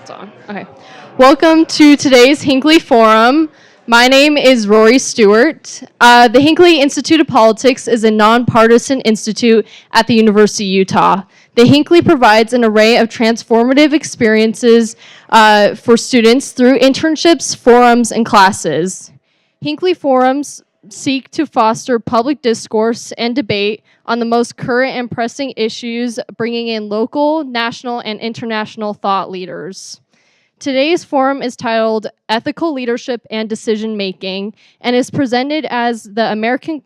It's on. Okay. Welcome to today's Hinckley Forum. My name is Rory Stewart. The Hinckley Institute of Politics is a nonpartisan institute at the University of Utah. The Hinckley provides an array of transformative experiences for students through internships, forums, and classes. Hinckley Forums seek to foster public discourse and debate on the most current and pressing issues, bringing in local, national, and international thought leaders. Today's forum is titled Ethical Leadership and Decision-Making and is presented as the American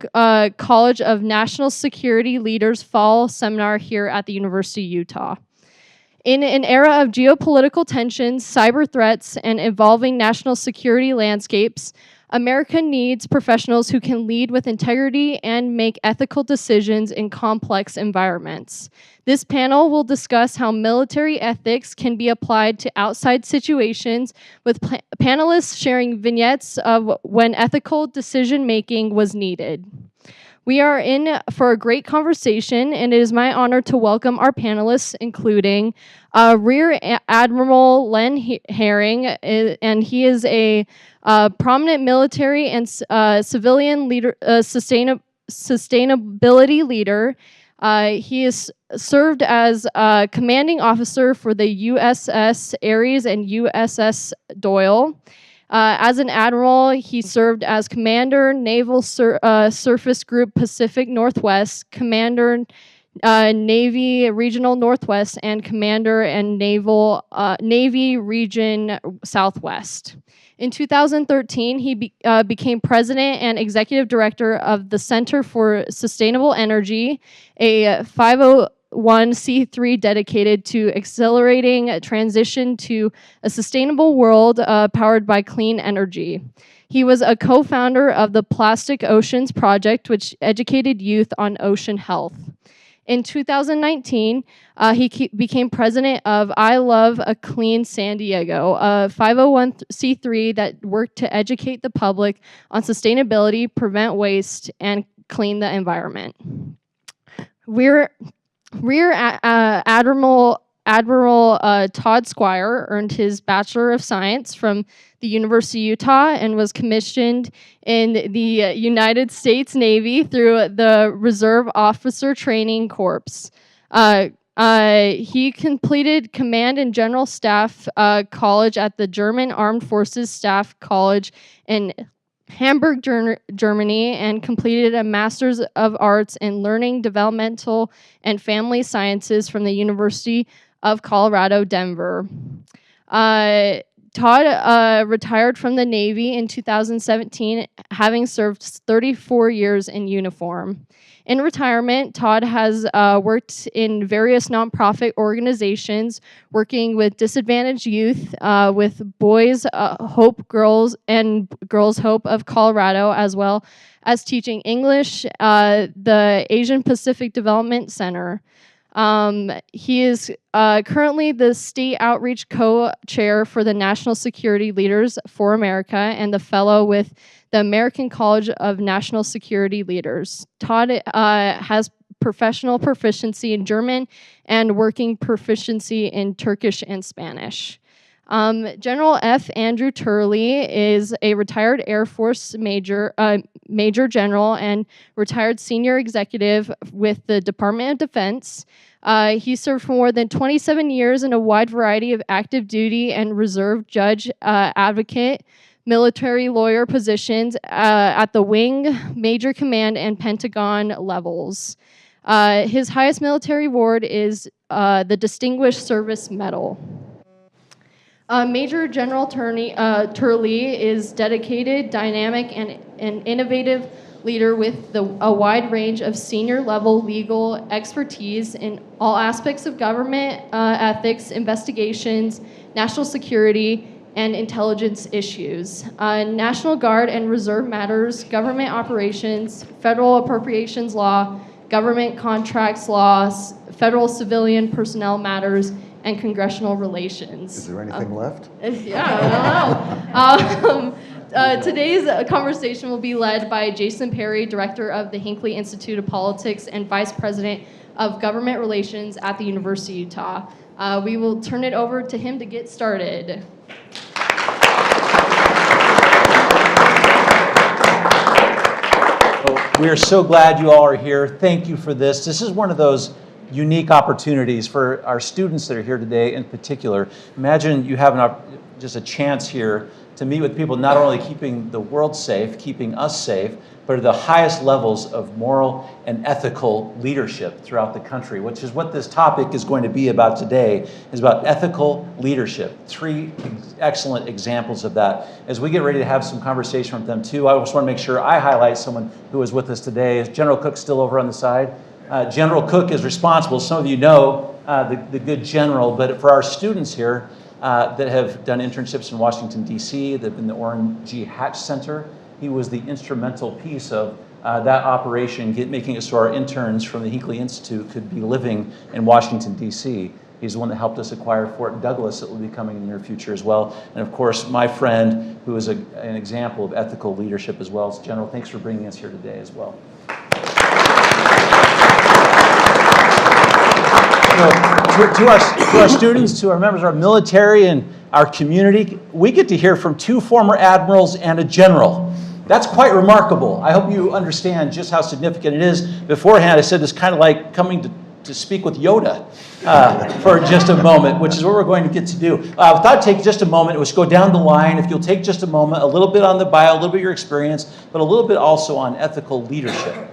College of National Security Leaders Fall Seminar here at the University of Utah. In an era of geopolitical tensions, cyber threats, and evolving national security landscapes, America needs professionals who can lead with integrity and make ethical decisions in complex environments. This panel will discuss how military ethics can be applied to outside situations, with panelists sharing vignettes of when ethical decision-making was needed. We are in for a great conversation, and it is my honor to welcome our panelists, including Rear Admiral Len Herring, and he is a prominent military and civilian leader, sustainability leader. He has served as commanding officer for the USS Ares and USS Doyle. As an admiral, he served as Commander, Naval Surface Group Pacific Northwest, Commander, Navy Regional Northwest, and Commander and Navy Region Southwest. In 2013, he became president and executive director of the Center for Sustainable Energy, a 501c3 dedicated to accelerating a transition to a sustainable world powered by clean energy. He was a co-founder of the Plastic Oceans Project, which educated youth on ocean health. In 2019, he became president of I Love a Clean San Diego, a 501c3 that worked to educate the public on sustainability, prevent waste, and clean the environment. Rear Admiral Todd Squire earned his Bachelor of Science from the University of Utah and was commissioned in the United States Navy through the Reserve Officer Training Corps. He completed Command and General Staff College at the German Armed Forces Staff College in Hamburg, Germany, and completed a Master's of Arts in Learning, Developmental, and Family Sciences from the University of Colorado, Denver. Todd retired from the Navy in 2017, having served 34 years in uniform. In retirement, Todd has worked in various nonprofit organizations, working with disadvantaged youth, with Boys Hope Girls and Girls Hope of Colorado, as well as teaching English, the Asian Pacific Development Center. He is currently the State Outreach Co-Chair for the National Security Leaders for America and the Fellow with the American College of National Security Leaders. Todd has professional proficiency in German and working proficiency in Turkish and Spanish. General F. Andrew Turley is a retired Air Force Major General and retired senior executive with the Department of Defense. He served for more than 27 years in a wide variety of active duty and reserve judge, advocate, military lawyer positions at the wing, major command, and Pentagon levels. His highest military award is the Distinguished Service Medal. Major General Turley is dedicated, dynamic, and innovative leader with a wide range of senior-level legal expertise in all aspects of government, ethics, investigations, national security, and intelligence issues, National Guard and Reserve matters, government operations, federal appropriations law, government contracts laws, federal civilian personnel matters, and congressional relations. Is there anything left? Yeah, I don't know. Today's conversation will be led by Jason Perry, Director of the Hinckley Institute of Politics and Vice President of Government Relations at the University of Utah. We will turn it over to him to get started. We are so glad you all are here. Thank you for this. This is one of those unique opportunities for our students that are here today in particular. Imagine you have just a chance here to meet with people not only keeping the world safe, keeping us safe, but at the highest levels of moral and ethical leadership throughout the country, which is what this topic is going to be about today, is about ethical leadership. Three excellent examples of that. As we get ready to have some conversation with them too, I just want to make sure I highlight someone who is with us today. Is General Cook still over on the side? General Cook is responsible, some of you know the good general, but for our students here that have done internships in Washington, D.C., that have been the Orrin G. Hatch Center, he was the instrumental piece of that operation, making it so our interns from the Hinckley Institute could be living in Washington, D.C. He's the one that helped us acquire Fort Douglas that will be coming in the near future as well. And of course, my friend, who is an example of ethical leadership as well. So General, thanks for bringing us here today as well. To our students, to our members of our military and our community, we get to hear from 2 former admirals and a general. That's quite remarkable. I hope you understand just how significant it is. Beforehand, I said it's kind of like coming to speak with Yoda for just a moment, which is what we're going to get to do. I thought I'd take just a moment. It was go down the line. If you'll take just a moment, a little bit on the bio, a little bit of your experience, but a little bit also on ethical leadership.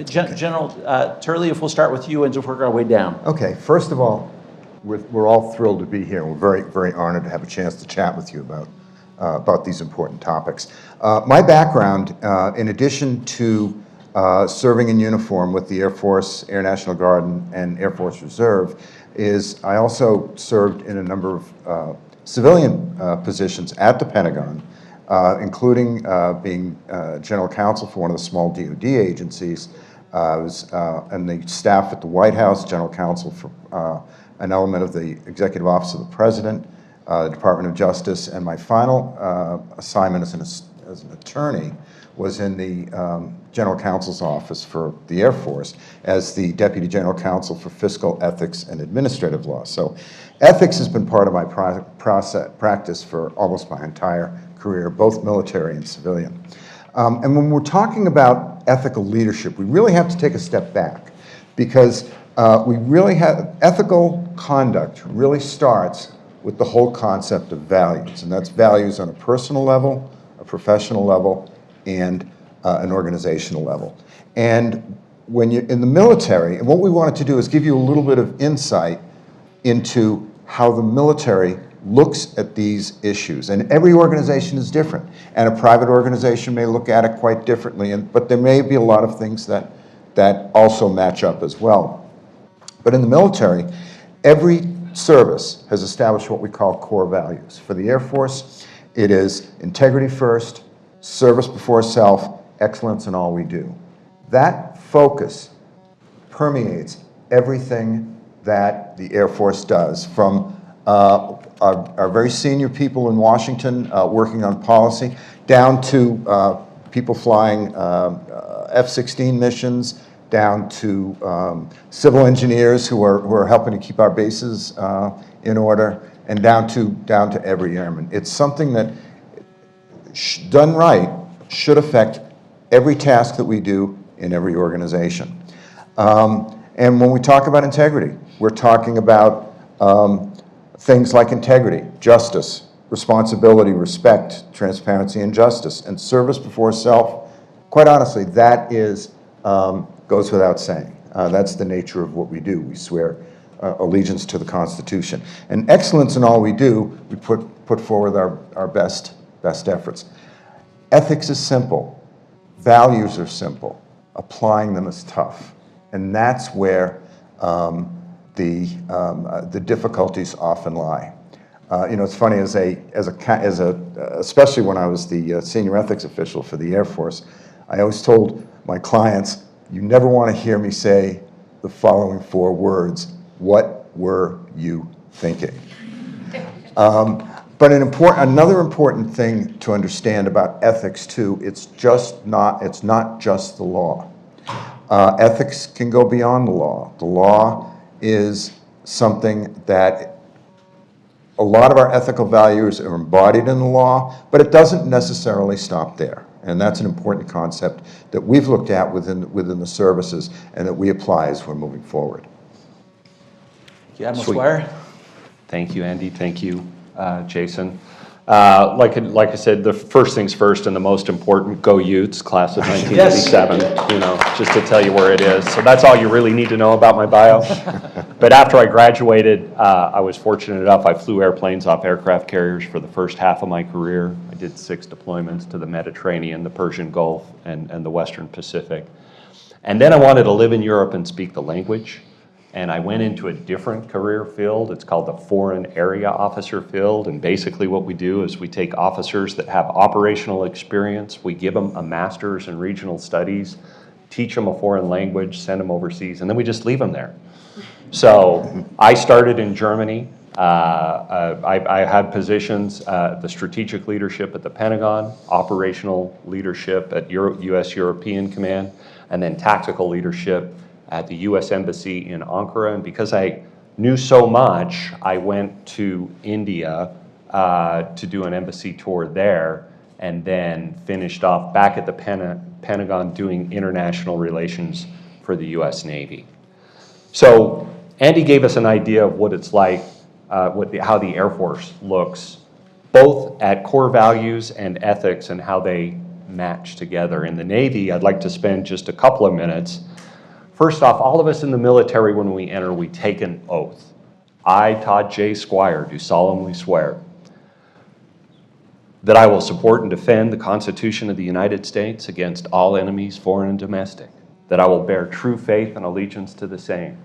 General Turley, if we'll start with you and just work our way down. Okay, first of all, we're all thrilled to be here. We're very, very honored to have a chance to chat with you about these important topics. My background, in addition to serving in uniform with the Air Force, Air National Guard, and Air Force Reserve, is I also served in a number of civilian positions at the Pentagon, including being general counsel for one of the small DoD agencies. I was in the staff at the White House, general counsel for an element of the Executive Office of the President, the Department of Justice, and my final assignment as an attorney was in the General Counsel's Office for the Air Force as the Deputy General Counsel for Fiscal, Ethics, and Administrative Law. So ethics has been part of my practice for almost my entire career, both military and civilian. And when we're talking about ethical leadership, we really have to take a step back because we really have ethical conduct really starts with the whole concept of values, and that's values on a personal level, a professional level, and an organizational level. And when you're in the military, and what we wanted to do is give you a little bit of insight into how the military looks at these issues. And every organization is different, and a private organization may look at it quite differently, but there may be a lot of things that also match up as well. But in the military, every service has established what we call core values. For the Air Force, it is integrity first, service before self, excellence in all we do. That focus permeates everything that the Air Force does, from our very senior people in Washington working on policy, down to people flying F-16 missions, down to civil engineers who are helping to keep our bases in order, and down to every airman. It's something that, done right, should affect every task that we do in every organization. And when we talk about integrity, we're talking about things like integrity, justice, responsibility, respect, transparency, and justice, and service before self. Quite honestly, that is goes without saying. That's the nature of what we do. We swear allegiance to the Constitution. And excellence in all we do, we put forward our best efforts. Ethics is simple. Values are simple. Applying them is tough. And that's where the difficulties often lie. It's funny, especially when I was the senior ethics official for the Air Force, I always told my clients, you never want to hear me say the following 4 words: what were you thinking? But another important thing to understand about ethics too, it's not just the law. Ethics can go beyond the law. The law is something that a lot of our ethical values are embodied in the law, but it doesn't necessarily stop there. And that's an important concept that we've looked at within the services and that we apply as we're moving forward. Admiral Sweet. Squire? Thank you, Andy. Thank you, Jason. Like I said, the first things first and the most important, go Utes, class of 1987, just to tell you where it is. So that's all you really need to know about my bio. But after I graduated, I was fortunate enough, I flew airplanes off aircraft carriers for the first half of my career. I did 6 deployments to the Mediterranean, the Persian Gulf, and the Western Pacific. And then I wanted to live in Europe and speak the language. And I went into a different career field. It's called the Foreign Area Officer field. And basically what we do is we take officers that have operational experience, we give them a master's in regional studies, teach them a foreign language, send them overseas, and then we just leave them there. So I started in Germany. I had positions, the strategic leadership at the Pentagon, operational leadership at U.S. European Command, and then tactical leadership at the U.S. Embassy in Ankara. And because I knew so much, I went to India to do an embassy tour there, and then finished off back at the Pentagon doing international relations for the U.S. Navy. So Andy gave us an idea of what it's like, how the Air Force looks, both at core values and ethics and how they match together. In the Navy, I'd like to spend just a couple of minutes. First off, all of us in the military, when we enter, we take an oath. I, Todd J. Squire, do solemnly swear that I will support and defend the Constitution of the United States against all enemies, foreign and domestic, that I will bear true faith and allegiance to the same,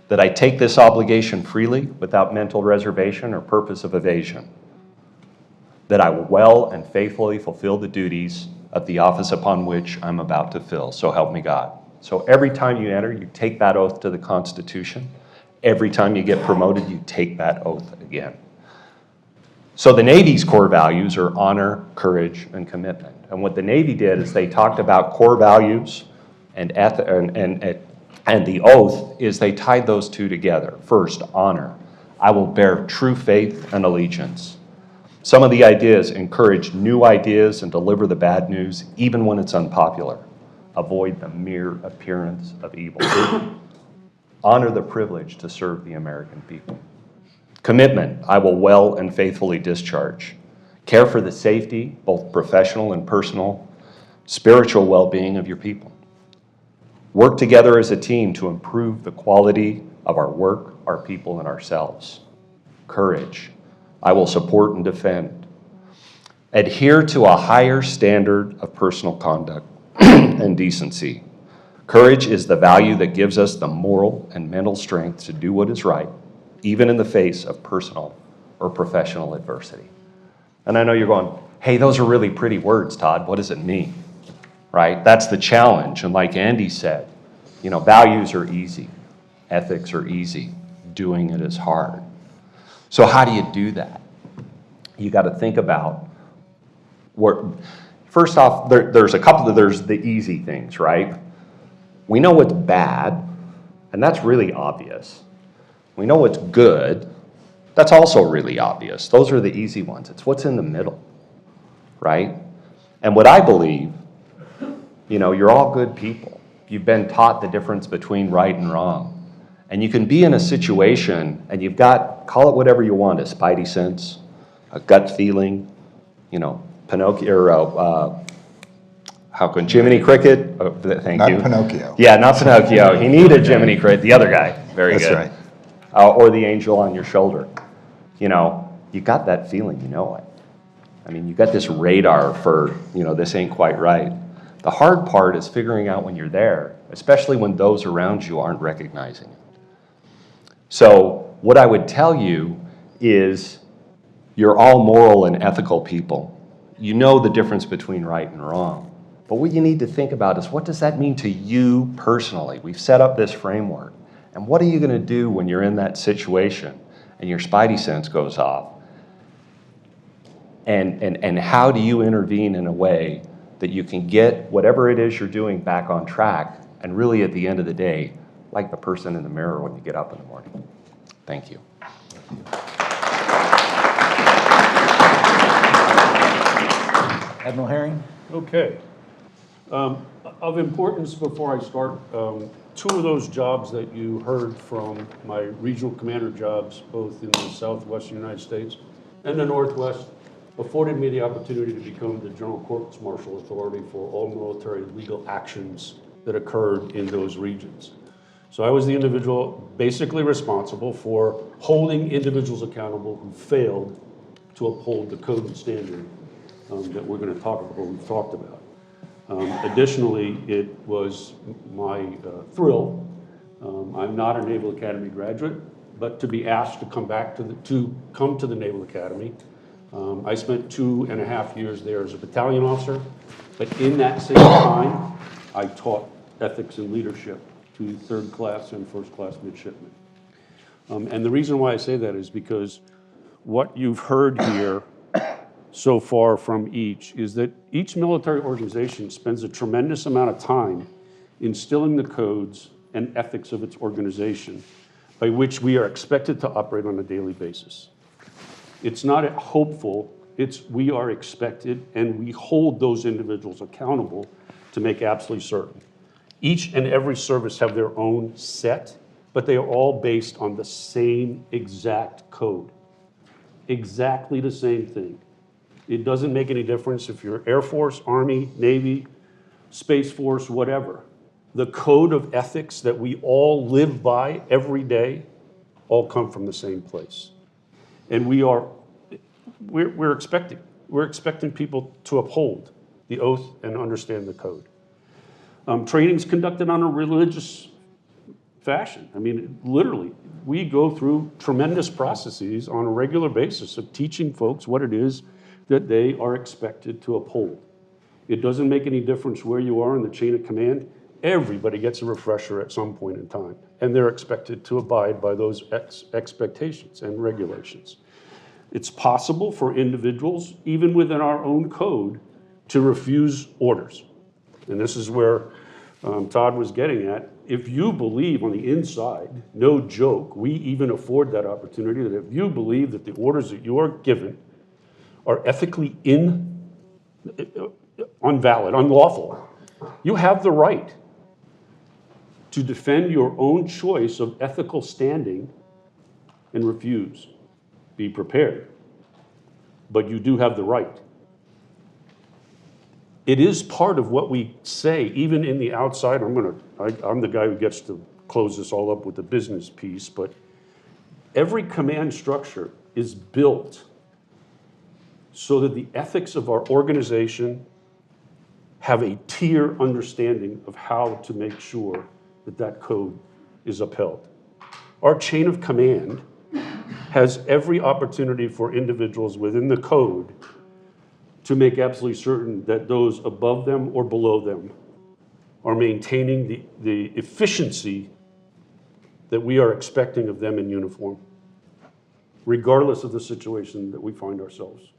that I take this obligation freely without mental reservation or purpose of evasion, that I will well and faithfully fulfill the duties of the office upon which I'm about to fill. So help me God. So every time you enter, you take that oath to the Constitution. Every time you get promoted, you take that oath again. So the Navy's core values are honor, courage, and commitment. And what the Navy did is they talked about core values and the oath is they tied those two together. First, honor. I will bear true faith and allegiance. Some of the ideas: encourage new ideas and deliver the bad news, even when it's unpopular. Avoid the mere appearance of evil. Honor the privilege to serve the American people. Commitment: I will well and faithfully discharge. Care for the safety, both professional and personal, spiritual well-being of your people. Work together as a team to improve the quality of our work, our people, and ourselves. Courage: I will support and defend. Adhere to a higher standard of personal conduct and decency. Courage is the value that gives us the moral and mental strength to do what is right, even in the face of personal or professional adversity. And I know you're going, hey, those are really pretty words, Todd. What does it mean? Right? That's the challenge. And like Andy said, values are easy. Ethics are easy. Doing it is hard. So how do you do that? You got to think about first off, there's the easy things, right? We know what's bad, and that's really obvious. We know what's good. That's also really obvious. Those are the easy ones. It's what's in the middle, right? And what I believe, you're all good people. You've been taught the difference between right and wrong. And you can be in a situation and you've got, call it whatever you want, a spidey sense, a gut feeling, Pinocchio, Jiminy Cricket? Oh, thank you. Not Pinocchio. Yeah, not Pinocchio. He needed Jiminy Cricket, the other guy. Very That's good. right. Or the angel on your shoulder. You got that feeling, you know it. I mean, you got this radar for, this ain't quite right. The hard part is figuring out when you're there, especially when those around you aren't recognizing it. So what I would tell you is you're all moral and ethical people. You know the difference between right and wrong. But what you need to think about is, what does that mean to you personally? We've set up this framework. And what are you going to do when you're in that situation and your spidey sense goes off? And how do you intervene in a way that you can get whatever it is you're doing back on track and really at the end of the day, like the person in the mirror when you get up in the morning. Thank you. Admiral Herring? Okay. Of importance before I start, two of those jobs that you heard from my regional commander jobs, both in the southwestern United States and the northwest, afforded me the opportunity to become the General Courts Martial Authority for all military legal actions that occurred in those regions. So I was the individual basically responsible for holding individuals accountable who failed to uphold the code and standard that we're going to talk about, or we've talked about. Additionally, it was my thrill. I'm not a Naval Academy graduate, but to be asked to come back to the Naval Academy. I spent 2.5 years there as a battalion officer, but in that same time, I taught ethics and leadership to third class and first class midshipmen. And the reason why I say that is because what you've heard here so far from each is that each military organization spends a tremendous amount of time instilling the codes and ethics of its organization by which we are expected to operate on a daily basis. It's not hopeful, it's we are expected, and we hold those individuals accountable to make absolutely certain. Each and every service have their own set, but they are all based on the same exact code. Exactly the same thing. It doesn't make any difference if you're Air Force, Army, Navy, Space Force, whatever. The code of ethics that we all live by every day all come from the same place. And we're expecting people to uphold the oath and understand the code. Training's conducted on a religious fashion. I mean, literally, we go through tremendous processes on a regular basis of teaching folks what it is that they are expected to uphold. It doesn't make any difference where you are in the chain of command. Everybody gets a refresher at some point in time, and they're expected to abide by those expectations and regulations. It's possible for individuals, even within our own code, to refuse orders. And this is where Todd was getting at. If you believe on the inside, no joke, we even afford that opportunity, that if you believe that the orders that you are given are ethically unvalid, unlawful, you have the right to defend your own choice of ethical standing and refuse. Be prepared, but you do have the right. It is part of what we say, even in the outside. I'm the guy who gets to close this all up with the business piece, but every command structure is built so that the ethics of our organization have a tier understanding of how to make sure that that code is upheld. Our chain of command has every opportunity for individuals within the code to make absolutely certain that those above them or below them are maintaining the efficiency that we are expecting of them in uniform, regardless of the situation that we find ourselves.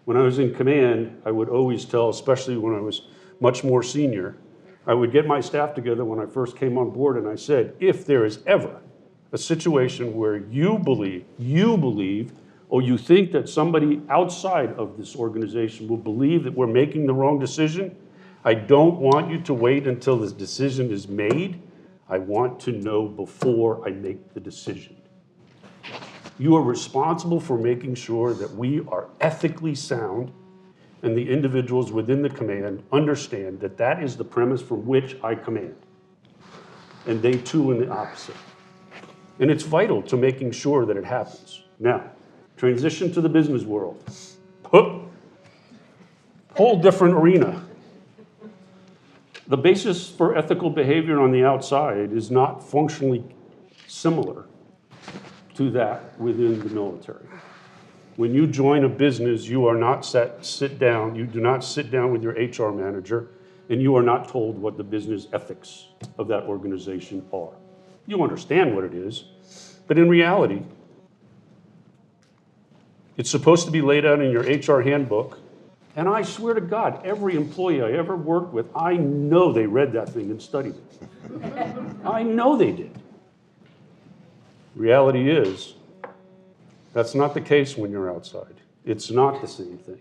When I was in command, I would always tell, especially when I was much more senior, I would get my staff together when I first came on board, and I said, if there is ever a situation where you believe, or you think that somebody outside of this organization will believe that we're making the wrong decision, I don't want you to wait until the decision is made. I want to know before I make the decision. You are responsible for making sure that we are ethically sound and the individuals within the command understand that that is the premise from which I command. And they too in the opposite. And it's vital to making sure that it happens. Now, transition to the business world. Whole different arena. The basis for ethical behavior on the outside is not functionally similar to that within the military. When you join a business, you are not sit down, you do not sit down with your HR manager, and you are not told what the business ethics of that organization are. You understand what it is, but in reality, it's supposed to be laid out in your HR handbook And I swear to God, every employee I ever worked with, I know they read that thing and studied it. I know they did. Reality is, that's not the case when you're outside. It's not the same thing.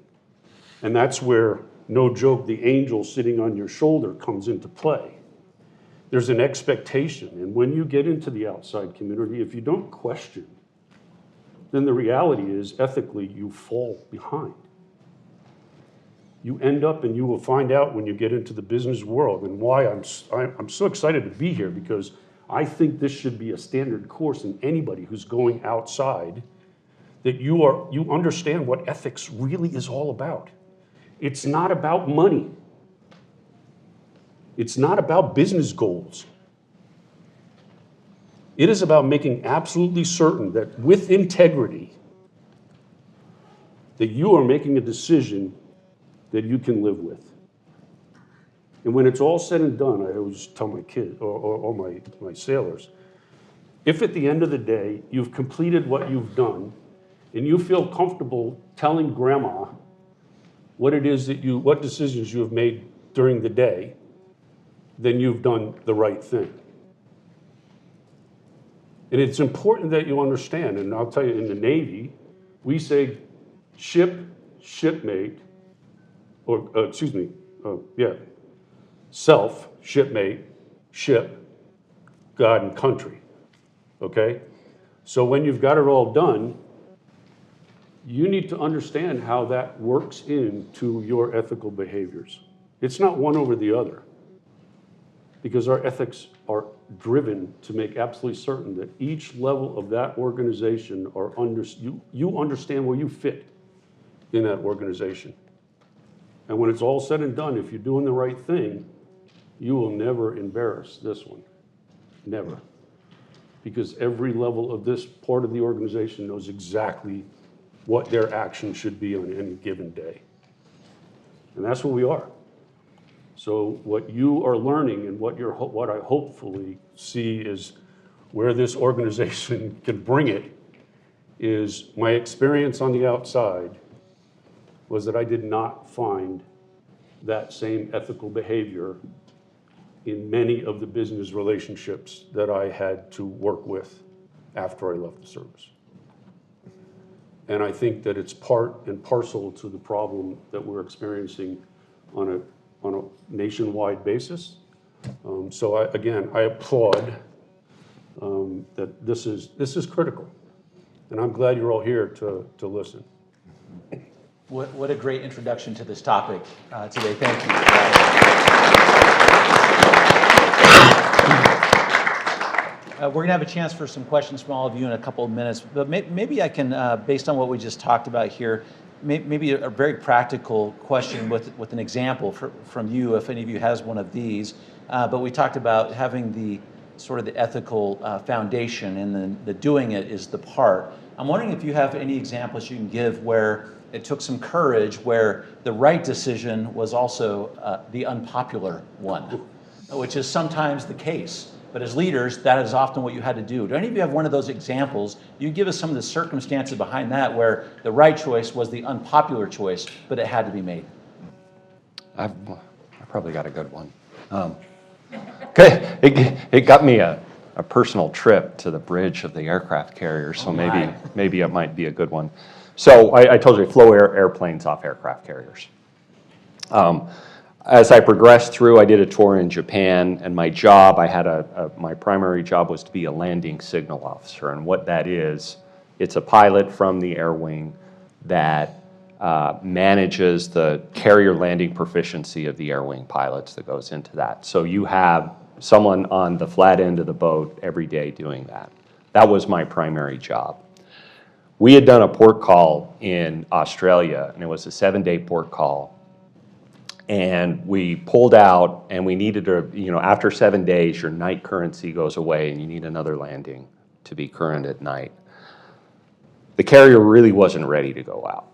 And that's where, no joke, the angel sitting on your shoulder comes into play. There's an expectation, and when you get into the outside community, if you don't question, then the reality is, ethically, you fall behind. You end up, and you will find out when you get into the business world, and why I'm so excited to be here, because I think this should be a standard course in anybody who's going outside, that you understand what ethics really is all about. It's not about money. It's not about business goals. It is about making absolutely certain that with integrity, that you are making a decision that you can live with. And when it's all said and done, I always tell my kids, or my sailors, if at the end of the day, you've completed what you've done, and you feel comfortable telling grandma what it is what decisions you have made during the day, then you've done the right thing. And it's important that you understand, and I'll tell you, in the Navy, we say shipmate, or self, shipmate, ship, God, and country, okay? So when you've got it all done, you need to understand how that works into your ethical behaviors. It's not one over the other, because our ethics are driven to make absolutely certain that each level of that organization you understand where you fit in that organization. And when it's all said and done, if you're doing the right thing, you will never embarrass this one. Never. Because every level of this part of the organization knows exactly what their action should be on any given day. And that's what we are. So what you are learning, and what I hopefully see is where this organization can bring it, is my experience on the outside was that I did not find that same ethical behavior in many of the business relationships that I had to work with after I left the service. And I think that it's part and parcel to the problem that we're experiencing on a nationwide basis. So I applaud that this is critical. And I'm glad you're all here to listen. What a great introduction to this topic today. Thank you. We're going to have a chance for some questions from all of you in a couple of minutes, but maybe I can, based on what we just talked about here, maybe a very practical question with an example from you, if any of you has one of these. But we talked about having the sort of the ethical foundation, and then the doing it is the part. I'm wondering if you have any examples you can give where it took some courage, where the right decision was also the unpopular one, which is sometimes the case. But as leaders, that is often what you had to do. Do any of you have one of those examples? You give us some of the circumstances behind that where the right choice was the unpopular choice, but it had to be made. I probably got a good one. Okay, it got me a personal trip to the bridge of the aircraft carrier, so maybe it might be a good one. So I told you I flew airplanes off aircraft carriers. As I progressed through, I did a tour in Japan, and my job, my primary job was to be a landing signal officer. And what that is, it's a pilot from the air wing that manages the carrier landing proficiency of the air wing pilots that goes into that. So you have someone on the flat end of the boat every day doing that. That was my primary job. We had done a port call in Australia, and it was a 7-day port call. And we pulled out, and we needed to, after 7 days, your night currency goes away, and you need another landing to be current at night. The carrier really wasn't ready to go out,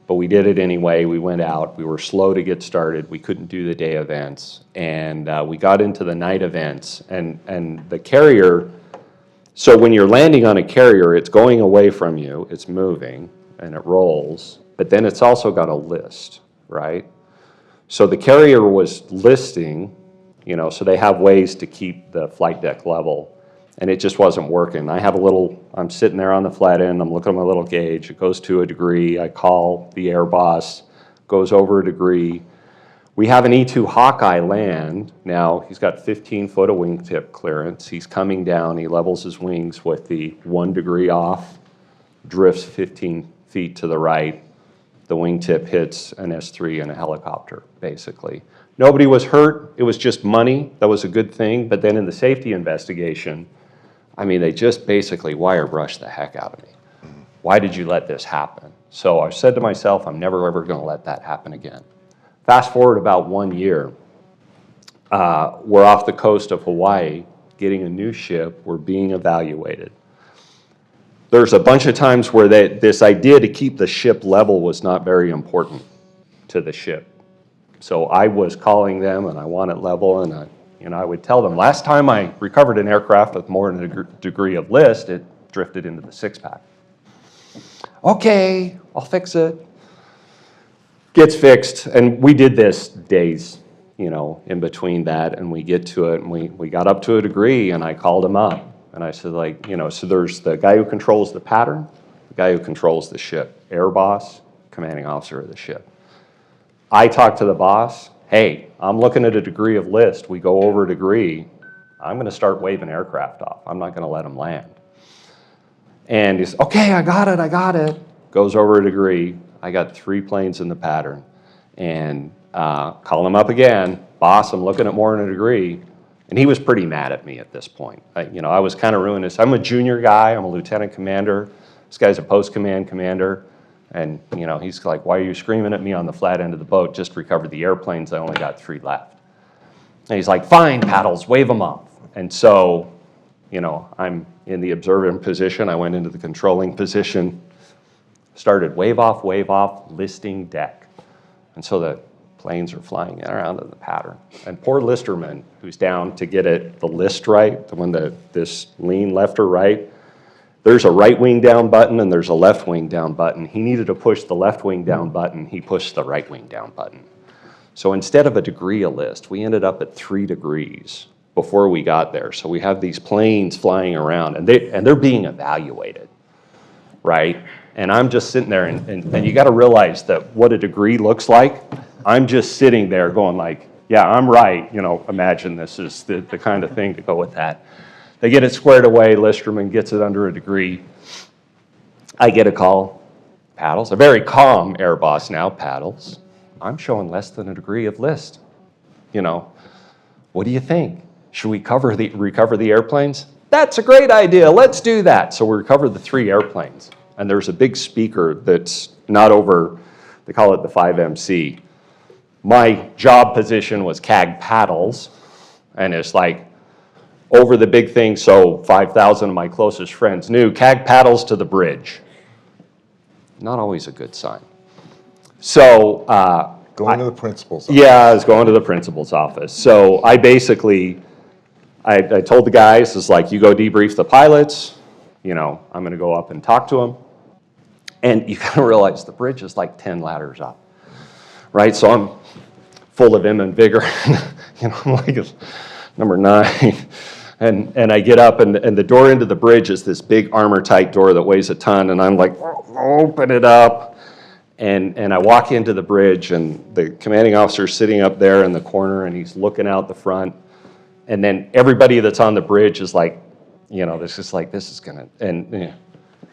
but we did it anyway. We went out. We were slow to get started. We couldn't do the day events, and we got into the night events. And the carrier, so when you're landing on a carrier, it's going away from you, it's moving, and it rolls, but then it's also got a list, right? So the carrier was listing, so they have ways to keep the flight deck level, and it just wasn't working. I'm sitting there on the flat end, I'm looking at my little gauge, it goes to a degree, I call the air boss, goes over a degree. We have an E-2 Hawkeye land. Now, he's got 15 foot of wingtip clearance. He's coming down, he levels his wings with the 1 degree off, drifts 15 feet to the right. The wingtip hits an S3 and a helicopter, basically. Nobody was hurt, it was just money. That was a good thing. But then in the safety investigation, they just basically wire brushed the heck out of me. Why did you let this happen? So I said to myself, I'm never ever gonna let that happen again. Fast forward about 1 year, we're off the coast of Hawaii, getting a new ship, we're being evaluated. There's a bunch of times where this idea to keep the ship level was not very important to the ship. So I was calling them and I want it level, and I would tell them, last time I recovered an aircraft with more than a degree of list, it drifted into the 6-pack. Okay, I'll fix it. Gets fixed, and we did this days, in between that, and we get to it, and we got up to a degree, and I called him up, and I said, so there's the guy who controls the pattern, the guy who controls the ship, air boss, commanding officer of the ship. I talked to the boss, hey, I'm looking at a degree of list, we go over a degree, I'm gonna start waving aircraft off, I'm not gonna let them land. And he's, okay, I got it, goes over a degree, I got 3 planes in the pattern, and call him up again, boss, I'm looking at more than a degree, and he was pretty mad at me at this point. I was kind of ruined. I'm a junior guy, I'm a lieutenant commander, this guy's a post-command commander, and he's like, why are you screaming at me on the flat end of the boat? Just recovered the airplanes, I only got 3 left. And he's like, fine, paddles, wave them off. And so, I'm in the observant position, I went into the controlling position, started wave off, listing deck. And so the planes are flying around in the pattern. And poor listerman, who's down to get it, the list right, the one this lean left or right, there's a right wing down button and there's a left wing down button. He needed to push the left wing down button, he pushed the right wing down button. So instead of a degree of list, we ended up at 3 degrees before we got there. So we have these planes flying around and they're being evaluated, right? And I'm just sitting there, and you got to realize that what a degree looks like. I'm just sitting there going like, yeah, I'm right. Imagine this is the kind of thing to go with that. They get it squared away. Listerman gets it under a degree. I get a call. Paddles. A very calm air boss now. Paddles. I'm showing less than a degree of list. What do you think? Should we recover the airplanes? That's a great idea. Let's do that. So we recovered the 3 airplanes. And there's a big speaker that's not over, they call it the 5MC. My job position was CAG paddles, and it's like over the big thing, so 5,000 of my closest friends knew, CAG paddles to the bridge. Not always a good sign. So Going to the principal's office. Yeah, I was going to the principal's office. So I basically, I told the guys, it's like, you go debrief the pilots, I'm gonna go up and talk to them. And you gotta realize the bridge is like 10 ladders up, right? So I'm full of vim and vigor, I'm like number 9. And I get up and the door into the bridge is this big armor-tight door that weighs a ton, and I'm like, open it up. And I walk into the bridge, and the commanding officer's sitting up there in the corner, and he's looking out the front. And then everybody that's on the bridge is like, this is gonna,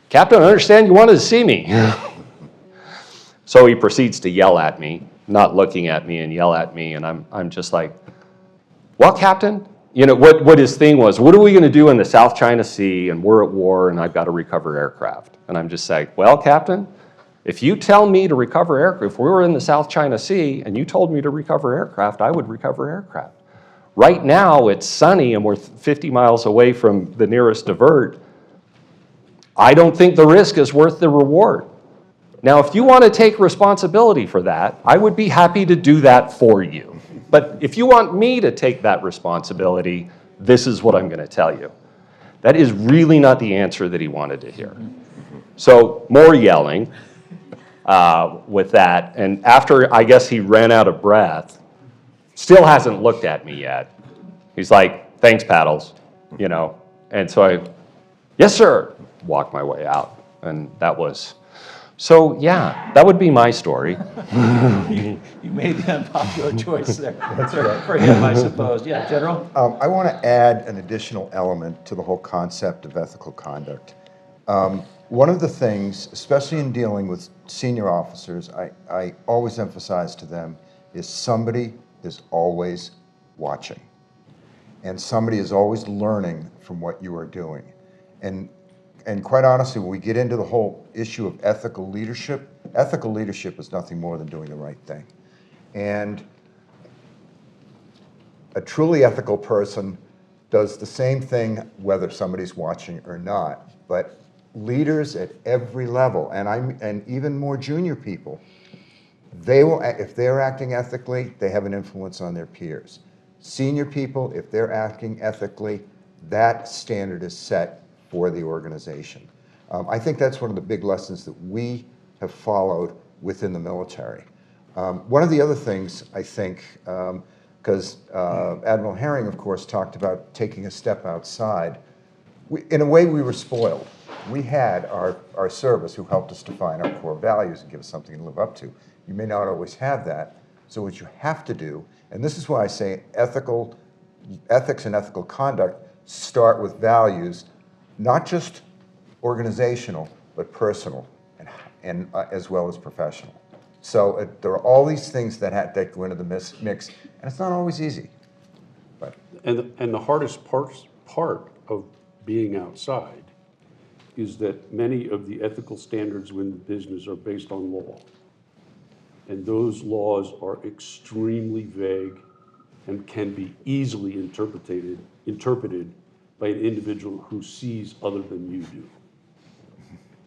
Captain, I understand you wanted to see me. So he proceeds to yell at me, not looking at me, and yell at me, and I'm just like, well, Captain, what his thing was, what are we gonna do in the South China Sea, and we're at war, and I've got to recover aircraft. And I'm just like, well, Captain, if you tell me to recover aircraft, if we were in the South China Sea, and you told me to recover aircraft, I would recover aircraft. Right now, it's sunny, and we're 50 miles away from the nearest divert. I don't think the risk is worth the reward. Now, if you want to take responsibility for that, I would be happy to do that for you. But if you want me to take that responsibility, this is what I'm going to tell you. That is really not the answer that he wanted to hear. So, more yelling. with that. And after, I guess, he ran out of breath, still hasn't looked at me yet. He's like, thanks, Paddles, you know. And so I, yes, sir, walked my way out. And that was, so yeah, that would be my story. You made the unpopular choice there for him, I suppose. Yeah, General? I want to add an additional element to the whole concept of ethical conduct. One of the things, especially in dealing with senior officers, I always emphasize to them is somebody is always watching. And somebody is always learning from what you are doing. And quite honestly, when we get into the whole issue of ethical leadership is nothing more than doing the right thing. And a truly ethical person does the same thing whether somebody's watching or not. But leaders at every level, and even more junior people, they will, if they're acting ethically, they have an influence on their peers. Senior people, if they're acting ethically, that standard is set for the organization. I think that's one of the big lessons that we have followed within the military. One of the other things I think, because Admiral Herring, of course, talked about taking a step outside, in a way we were spoiled. We had our service who helped us define our core values and give us something to live up to. You may not always have that, so what you have to do, and this is why I say ethics and ethical conduct start with values, not just organizational, but personal, and as well as professional. So there are all these things that go into the mix, and it's not always easy. But And the hardest part of being outside is that many of the ethical standards within the business are based on law. And those laws are extremely vague and can be easily interpreted by an individual who sees other than you do.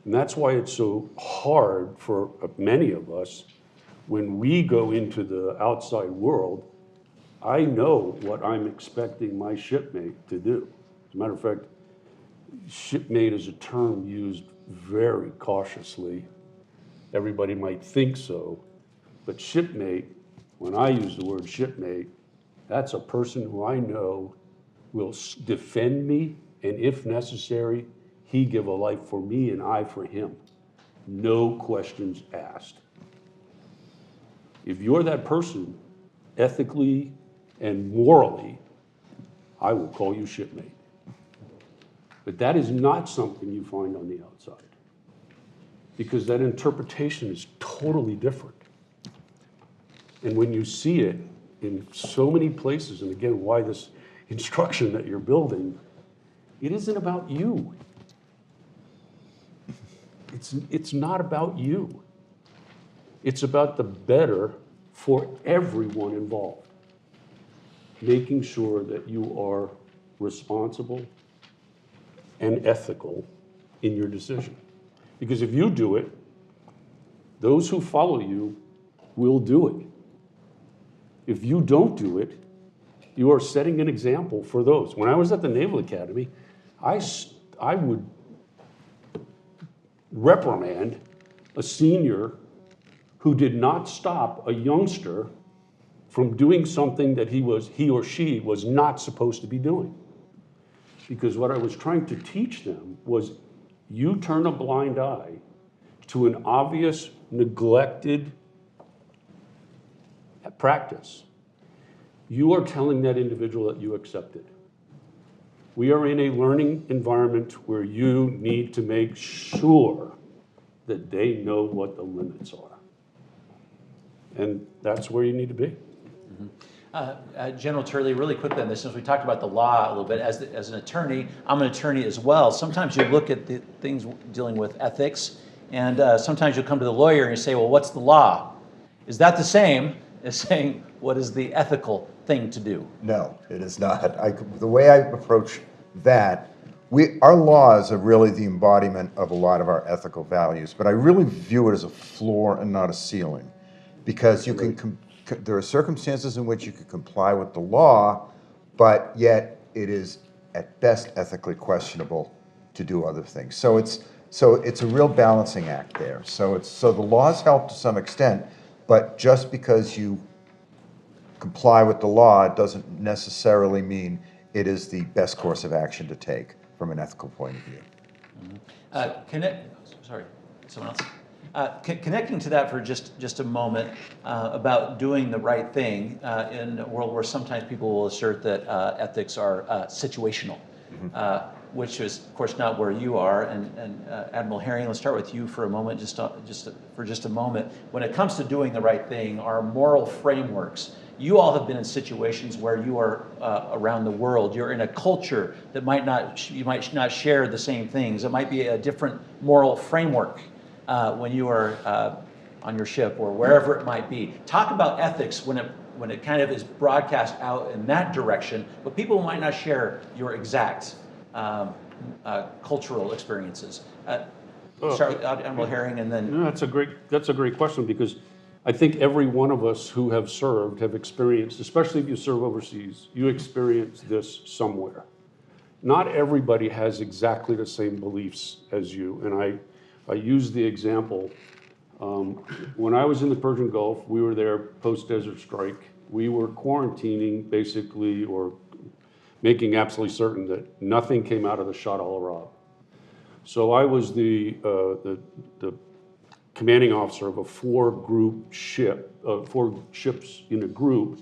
And that's why it's so hard for many of us when we go into the outside world. I know what I'm expecting my shipmate to do. As a matter of fact, shipmate is a term used very cautiously. Everybody might think so, but shipmate, when I use the word shipmate, that's a person who I know will defend me, and if necessary, he give a life for me and I for him. No questions asked. If you're that person, ethically and morally, I will call you shipmate. But that is not something you find on the outside, because that interpretation is totally different. And when you see it in so many places, and again, why this instruction that you're building, it isn't about you. It's not about you. It's about the better for everyone involved. Making sure that you are responsible and ethical in your decision. Because if you do it, those who follow you will do it. If you don't do it, you are setting an example for those. When I was at the Naval Academy, I would reprimand a senior who did not stop a youngster from doing something that he or she was not supposed to be doing. Because what I was trying to teach them was, you turn a blind eye to an obvious, neglected practice, you are telling that individual that you accept it. We are in a learning environment where you need to make sure that they know what the limits are. And that's where you need to be. General Turley, really quickly on this, since we talked about the law a little bit, as an attorney, I'm an attorney as well. Sometimes you look at the things dealing with ethics, and sometimes you'll come to the lawyer and you say, well, what's the law? Is that the same as saying, what is the ethical thing to do? no, it is not. The way I approach that, our laws are really the embodiment of a lot of our ethical values, but I really view it as a floor and not a ceiling, because you can there are circumstances in which you can comply with the law, but yet it is at best ethically questionable to do other things. So So it's a real balancing act there. So the laws help to some extent, but just because you comply with the law doesn't necessarily mean it is the best course of action to take from an ethical point of view. Sorry, someone else. Connecting to that for just a moment about doing the right thing in a world where sometimes people will assert that ethics are situational, which is, of course, not where you are. And Admiral Herring, let's start with you for a moment, for just a moment. When it comes to doing the right thing, our moral frameworks. You all have been in situations where you are around the world. You're in a culture that you might not share the same things. It might be a different moral framework when you are on your ship or wherever it might be. Talk about ethics when it kind of is broadcast out in that direction, but people might not share your exact cultural experiences. Start with Admiral Herring, and then. No, that's a great question, because I think every one of us who have served have experienced, especially if you serve overseas, you experience this somewhere. Not everybody has exactly the same beliefs as you, and I use the example. When I was in the Persian Gulf, we were there post-Desert Strike. We were quarantining, basically, or making absolutely certain that nothing came out of the Shah al-Arab. So I was the commanding officer of a four ships in a group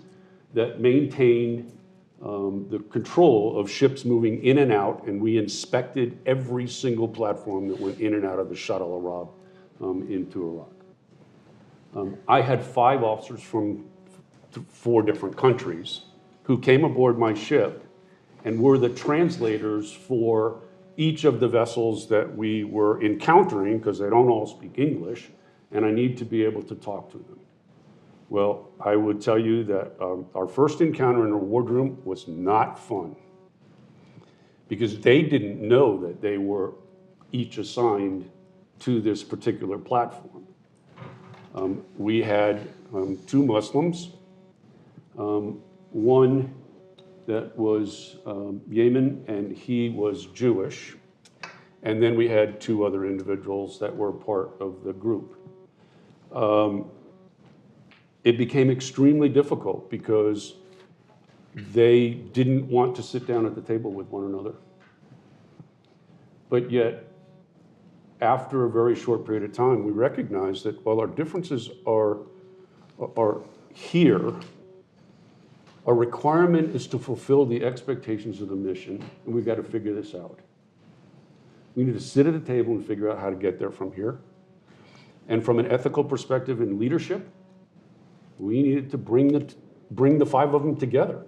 that maintained the control of ships moving in and out, and we inspected every single platform that went in and out of the Shah al-Arab into Iraq. I had 5 officers from 4 different countries who came aboard my ship and were the translators for each of the vessels that we were encountering, because they don't all speak English, and I need to be able to talk to them. Well, I would tell you that our first encounter in a wardroom was not fun, because they didn't know that they were each assigned to this particular platform. We had 2 Muslims, one that was Yemen, and he was Jewish. And then we had 2 other individuals that were part of the group. It became extremely difficult because they didn't want to sit down at the table with one another. But yet, after a very short period of time, we recognized that while our differences are here, a requirement is to fulfill the expectations of the mission, and we've got to figure this out. We need to sit at a table and figure out how to get there from here. And from an ethical perspective in leadership, we needed to bring the 5 of them together.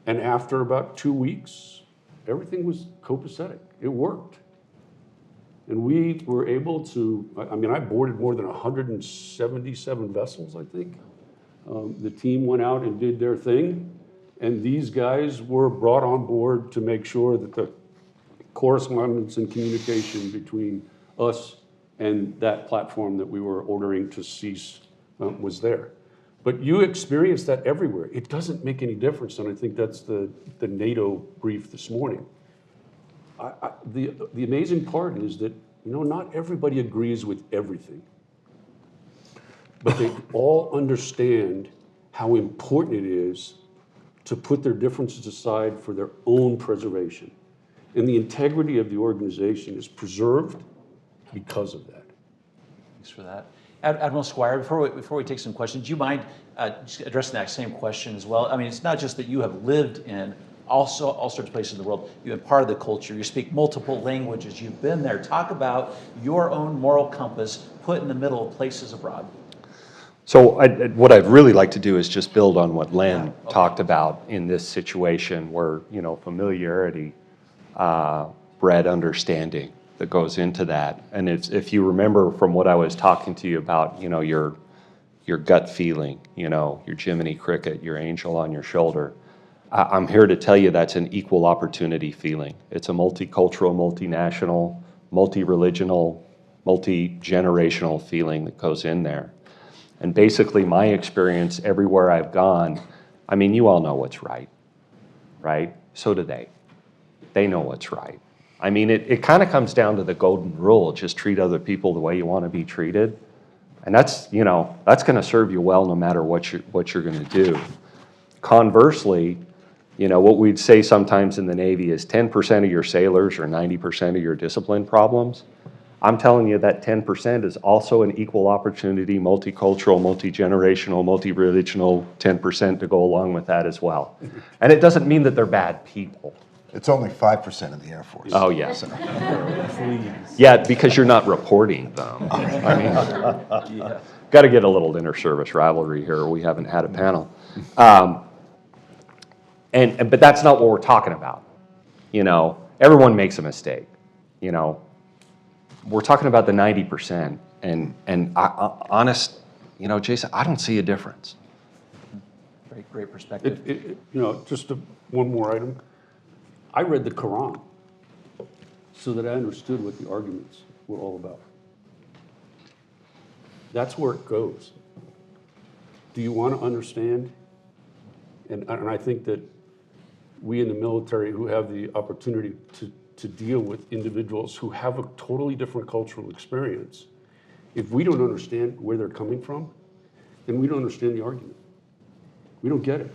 And after about 2 weeks, everything was copacetic. It worked. And we were able to, I boarded more than 177 vessels, I think. The team went out and did their thing, and these guys were brought on board to make sure that the correspondence and communication between us and that platform that we were ordering to cease was there. But you experience that everywhere. It doesn't make any difference, and I think that's the NATO brief this morning. The amazing part is that, not everybody agrees with everything. But they all understand how important it is to put their differences aside for their own preservation. And the integrity of the organization is preserved because of that. Thanks for that. Admiral Squire, before we take some questions, do you mind just addressing that same question as well? I mean, it's not just that you have lived in all sorts of places in the world. You've been part of the culture. You speak multiple languages. You've been there. Talk about your own moral compass put in the middle of places abroad. So what I'd really like to do is just build on what Len talked about in this situation where, familiarity bred understanding that goes into that. And if you remember from what I was talking to you about, your gut feeling, your Jiminy Cricket, your angel on your shoulder, I'm here to tell you that's an equal opportunity feeling. It's a multicultural, multinational, multi-religional, multi-generational feeling that goes in there. And basically my experience everywhere I've gone, you all know what's right? So do they. They know what's right. I mean, it kind of comes down to the golden rule: just treat other people the way you want to be treated, and that's going to serve you well no matter what you're going to do. Conversely, what we'd say sometimes in the Navy is 10% of your sailors or 90% of your discipline problems. I'm telling you that 10% is also an equal opportunity, multicultural, multi-generational, multi-religional 10% to go along with that as well. And it doesn't mean that they're bad people. It's only 5% of the Air Force. Oh, yes. Yeah, because you're not reporting them. I mean, got to get a little inter-service rivalry here. We haven't had a panel. But that's not what we're talking about. Everyone makes a mistake. We're talking about the 90%, and honest, Jason, I don't see a difference. Great perspective. One more item. I read the Quran so that I understood what the arguments were all about. That's where it goes. Do you want to understand? And I think that we in the military who have the opportunity to deal with individuals who have a totally different cultural experience, if we don't understand where they're coming from, then we don't understand the argument. We don't get it.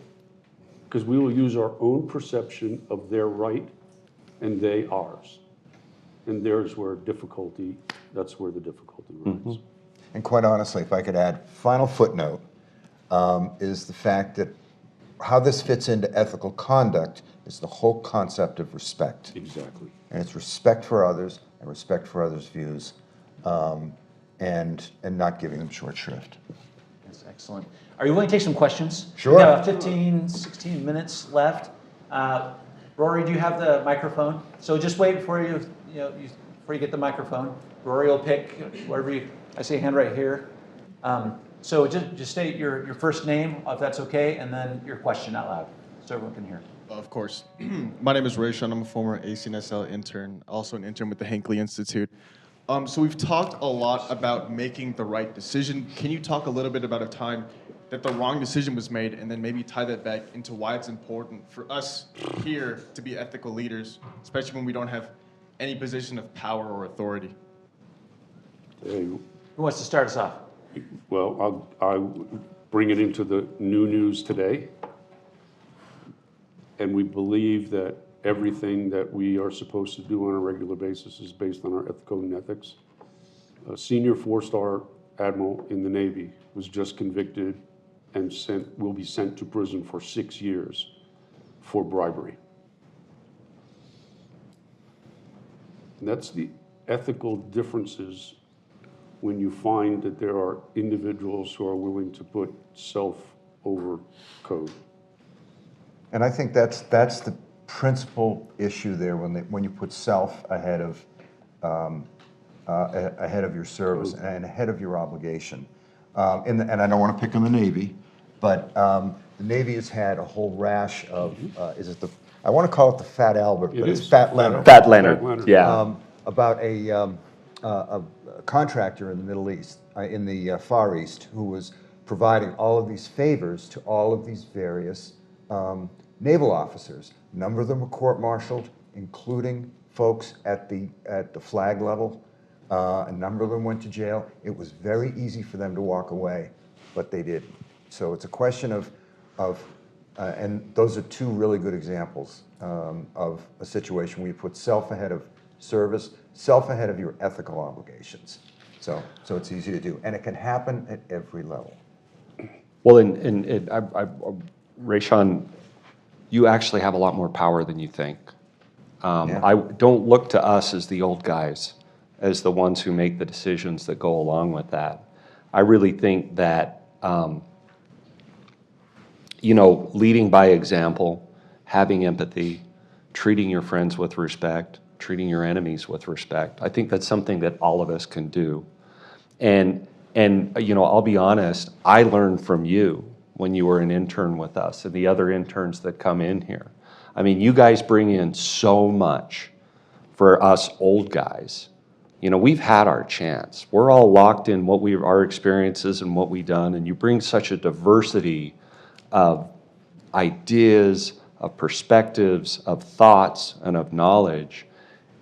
Because we will use our own perception of their right and they ours. And that's where the difficulty runs. And quite honestly, if I could add, final footnote is the fact that how this fits into ethical conduct is the whole concept of respect. Exactly. And it's respect for others and respect for others' views, and not giving them short shrift. That's excellent. Are you willing to take some questions? Sure. We have 15, 16 minutes left. Rory, do you have the microphone? So just wait before before you get the microphone. Rory will pick whatever I see a hand right here. So just state your first name, if that's okay, and then your question out loud, so everyone can hear. Of course. My name is Rayshawn. I'm a former ACNSL intern, also an intern with the Hinckley Institute. So we've talked a lot about making the right decision. Can you talk a little bit about a time that the wrong decision was made, and then maybe tie that back into why it's important for us here to be ethical leaders, especially when we don't have any position of power or authority? Who wants to start us off? Well, I'll bring it into the new news today. And we believe that everything that we are supposed to do on a regular basis is based on our ethical and ethics. A senior 4-star admiral in the Navy was just convicted and will be sent to prison for 6 years for bribery. And that's the ethical differences when you find that there are individuals who are willing to put self over code. And I think that's the principal issue there when you put self ahead of your service and ahead of your obligation. And I don't want to pick on the Navy, but the Navy has had a whole rash of I want to call it the Fat Albert, but it's Fat Leonard. Fat Leonard, yeah. About a contractor in the Middle East, in the Far East, who was providing all of these favors to all of these various naval officers. A number of them were court-martialed, including folks at the flag level. A number of them went to jail. It was very easy for them to walk away, but they didn't. So it's a question of and those are two really good examples of a situation where you put self ahead of service, self ahead of your ethical obligations. So it's easy to do, and it can happen at every level. Well, Rayshawn, you actually have a lot more power than you think. Yeah. I don't look to us as the old guys, as the ones who make the decisions that go along with that. I really think that, leading by example, having empathy, treating your friends with respect, treating your enemies with respect, I think that's something that all of us can do. And I'll be honest, I learned from you when you were an intern with us and the other interns that come in here. I mean, you guys bring in so much for us old guys. We've had our chance. We're all locked in our experiences and what we've done, and you bring such a diversity of ideas, of perspectives, of thoughts, and of knowledge.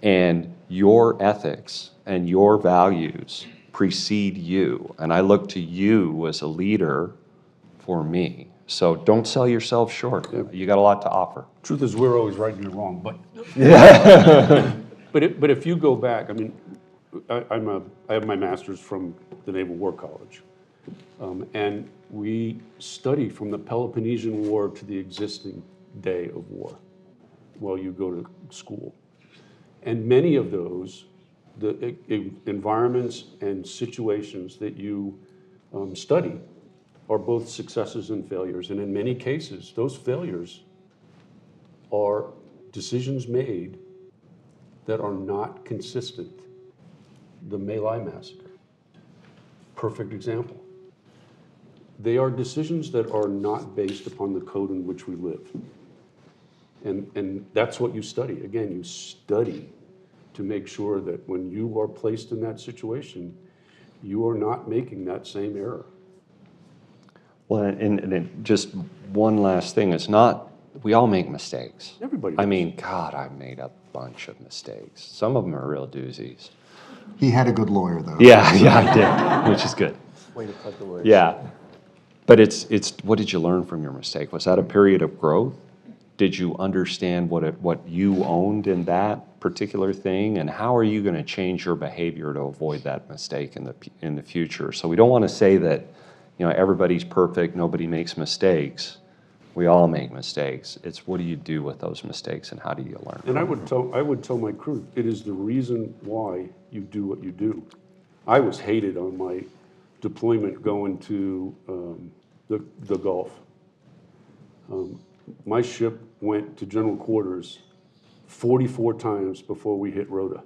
And your ethics and your values precede you. And I look to you as a leader for me. So don't sell yourself short. You got a lot to offer. Truth is, we're always right and you're wrong, but but if you go back, I mean, I have my master's from the Naval War College, and we study from the Peloponnesian War to the existing day of war while you go to school. And many of those, the environments and situations that you study are both successes and failures. And in many cases, those failures are decisions made that are not consistent. The My Lai massacre, perfect example. They are decisions that are not based upon the code in which we live. And that's what you study. Again, you study to make sure that when you are placed in that situation, you are not making that same error. Well, and just one last thing, it's not, we all make mistakes. Everybody I does. mean, God, I've made a bunch of mistakes. Some of them are real doozies. He had a good lawyer, though. Yeah, I did, which is good. Way to cut the words. Yeah. But it's what did you learn from your mistake? Was that a period of growth? Did you understand what you owned in that particular thing? And how are you going to change your behavior to avoid that mistake in the future? So we don't want to say that, everybody's perfect, nobody makes mistakes. We all make mistakes. It's what do you do with those mistakes and how do you learn? And I would tell my crew, it is the reason why you do what you do. I was hated on my deployment going to the Gulf. My ship went to general quarters 44 times before we hit Rota.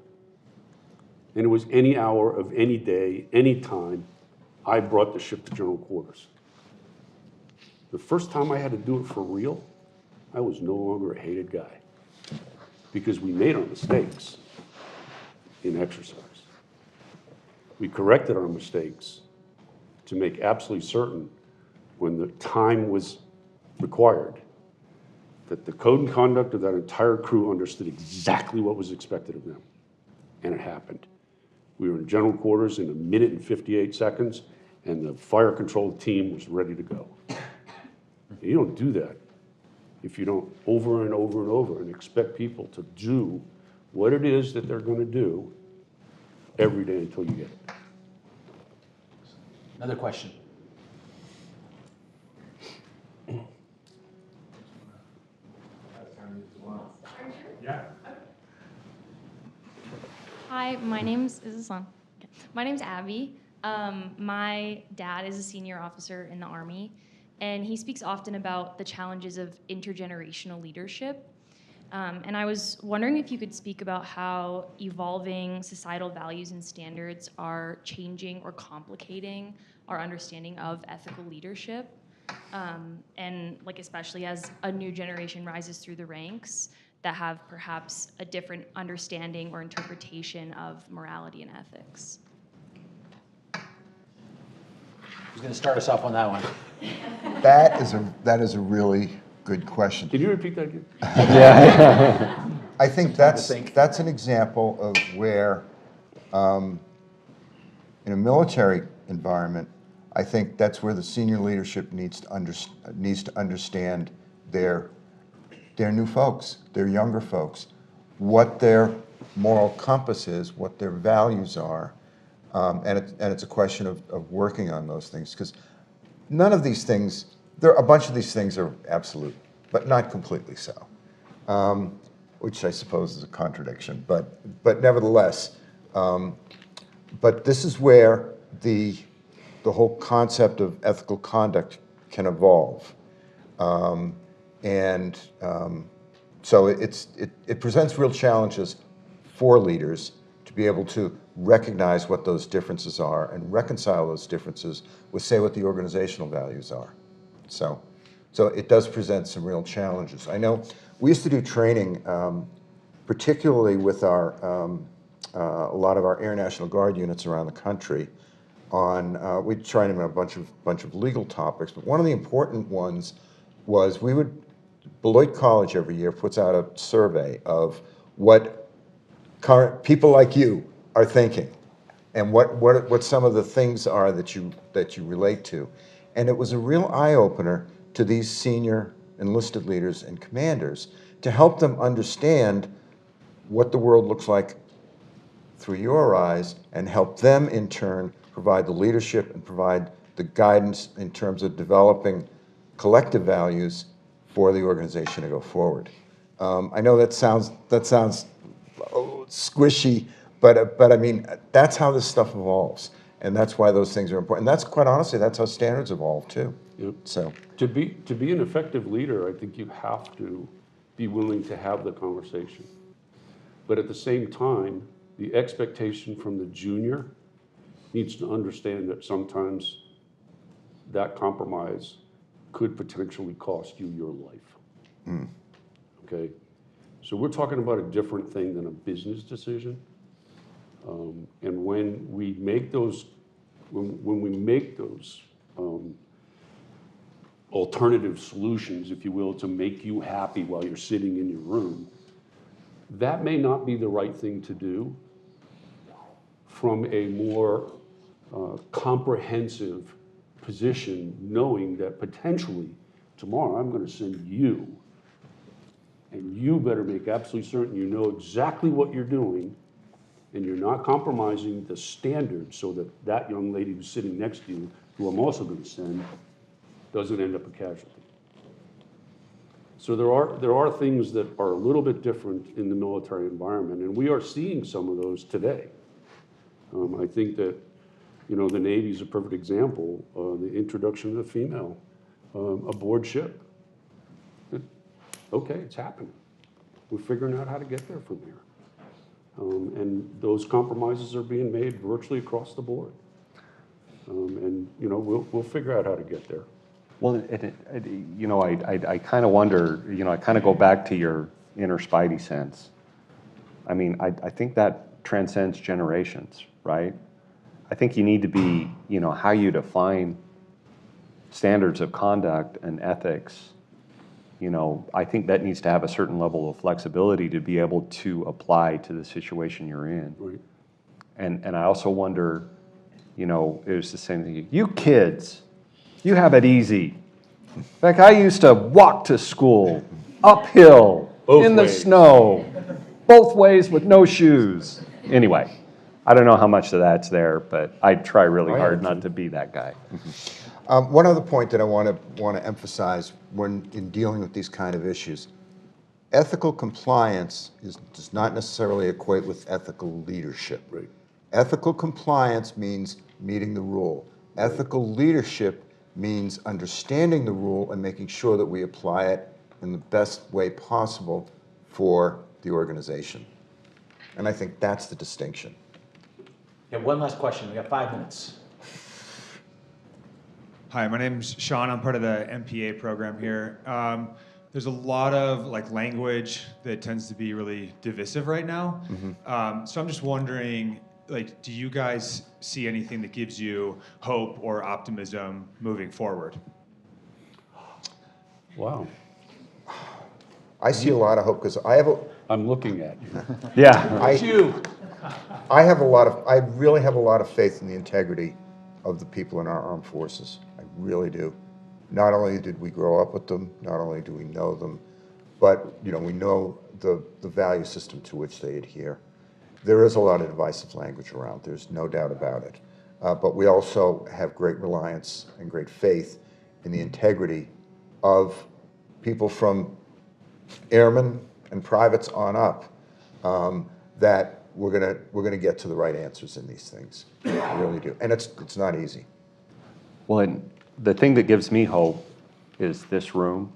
And it was any hour of any day, any time, I brought the ship to general quarters. The first time I had to do it for real, I was no longer a hated guy because we made our mistakes in exercise. We corrected our mistakes to make absolutely certain when the time was required that the code and conduct of that entire crew understood exactly what was expected of them. And it happened. We were in general quarters in 1 minute and 58 seconds, and the fire control team was ready to go. You don't do that if you don't over and over and over and expect people to do what it is that they're going to do every day until you get it. Another question. Hi, is this on? Okay. My name's Abby. My dad is a senior officer in the Army, and he speaks often about the challenges of intergenerational leadership. And I was wondering if you could speak about how evolving societal values and standards are changing or complicating our understanding of ethical leadership. And especially as a new generation rises through the ranks that have perhaps a different understanding or interpretation of morality and ethics. Who's going to start us off on that one? That is a really good question. Can you repeat that again? I think that's an example of where, in a military environment, I think that's where the senior leadership needs to understand their new folks, their younger folks, what their moral compass is, what their values are, and it's a question of working on those things, because none of these things, a bunch of these things are absolute, but not completely so, which I suppose is a contradiction, but nevertheless, but this is where the whole concept of ethical conduct can evolve. So it presents real challenges for leaders to be able to recognize what those differences are and reconcile those differences with, say, what the organizational values are. So it does present some real challenges. I know we used to do training, particularly with a lot of our Air National Guard units around the country. We trained them on a bunch of legal topics, but one of the important ones was Beloit College every year puts out a survey of what current people like you are thinking, and what some of the things are that you relate to. And it was a real eye-opener to these senior enlisted leaders and commanders to help them understand what the world looks like through your eyes, and help them in turn provide the leadership and provide the guidance in terms of developing collective values for the organization to go forward. I know that sounds squishy, but I mean, that's how this stuff evolves, and that's why those things are important. And that's, quite honestly, that's how standards evolve too. Yep. So, To be an effective leader, I think you have to be willing to have the conversation. But at the same time, the expectation from the junior needs to understand that sometimes that compromise could potentially cost you your life. Okay? So we're talking about a different thing than a business decision. And when we make those, when we make those alternative solutions, if you will, to make you happy while you're sitting in your room, that may not be the right thing to do from a more comprehensive position, knowing that potentially tomorrow I'm going to send you, and you better make absolutely certain you know exactly what you're doing, and you're not compromising the standards so that that young lady who's sitting next to you, who I'm also going to send, doesn't end up a casualty. So there are things that are a little bit different in the military environment, and we are seeing some of those today. I think that, you know, the Navy is a perfect example. The introduction of the female aboard ship. Okay, it's happening. We're figuring out how to get there from here. And those compromises are being made virtually across the board. And, you know, we'll figure out how to get there. Well, you know, I kind of wonder, you know, I kind of go back to your inner Spidey sense. I mean, I think that transcends generations, right? I think you need to be, you know, how you define standards of conduct and ethics. You know, I think that needs to have a certain level of flexibility to be able to apply to the situation you're in. Right. And I also wonder, you know, it was the same thing. You kids, you have it easy. In fact, I used to walk to school uphill Both in the ways. snow, both ways with no shoes. Anyway, I don't know how much of that's there, but I try really hard not to be that guy. one other point that I want to emphasize when in dealing with these kind of issues, ethical compliance does not necessarily equate with ethical leadership. Right. Ethical compliance means meeting the rule. Ethical leadership means understanding the rule and making sure that we apply it in the best way possible for the organization. And I think that's the distinction. Yeah, one last question. We got 5 minutes. Hi, my name's Sean. I'm part of the MPA program here. There's a lot of language that tends to be really divisive right now. So I'm just wondering, do you guys see anything that gives you hope or optimism moving forward? Wow. I see a lot of hope because I have I'm looking at you. Yeah. I really have a lot of faith in the integrity of the people in our armed forces. I really do. Not only did we grow up with them, not only do we know them, but we know the value system to which they adhere. There is a lot of divisive language around, there's no doubt about it. But we also have great reliance and great faith in the integrity of people from airmen and privates on up, that we're gonna get to the right answers in these things. I really do, and it's not easy. Well, and the thing that gives me hope is this room